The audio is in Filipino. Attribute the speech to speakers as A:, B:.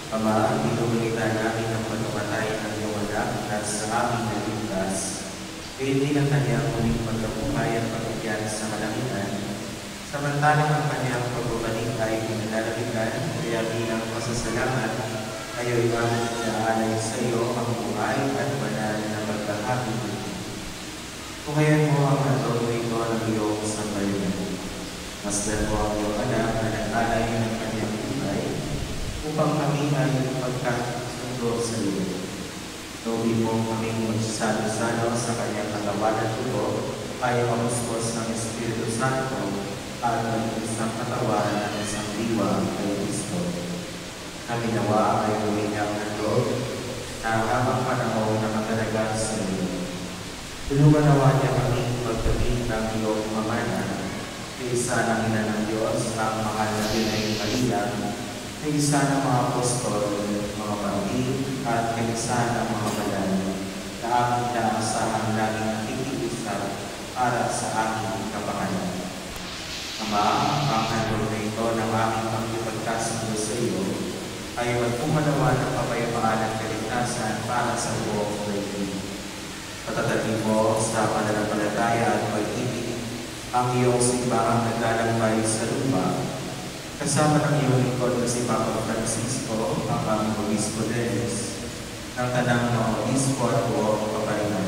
A: Ama, binubulita namin ang pagkamatay ng iyong anak at sa aming naligtas, gayon din ang kanyang muling pagkabuhay at pagkakyan sa kalangitan, samantalang ang kanyang pagbabalik ay pinalalabigan, kaya bilang pasasalamat, kayo'y aming inaalay sa iyo ang buhay at banal na pagkakabig. Tungayan mo ang adorno ito ng iyong sambayanan. Masdan mo ang iyong anak na nag-alay ng kanyang buhay upang kami ay pagkasundo sa iyo. Tuwin mo kaming magsasalo-salo sa kanyang katawan at tubo ay mamuspos ng Espiritu Santo at ng isang katawan at isang diwa kay Kristo. Kami nawa ay gawin niyang handog na habang panahon na matalaga sa iyo. Tulungan nawa niya kaming pagdating ng iyong pamana, isa ng ina ng Diyos, ang mahal na Binay Maria, isa ng mga apostol, mga pamilya, at isa ng mga banal, na aming naasahan laging nakikiusap para sa aming kapakanan. Ama, ang handog na ito ng aming pagkipagkasundo sa iyo ay magpumalawa ng kapayapaan at kaligtasan para sa buong daigdig. Patatagin mo sa pananampalataya at pag-ibig ang iyong simbahang naglalakbay sa lupa, kasama ng iyong lingkod na si Papa Francisco, ang aming Obispo Dennis, ng tanang mga obispo at buong kapayapaan.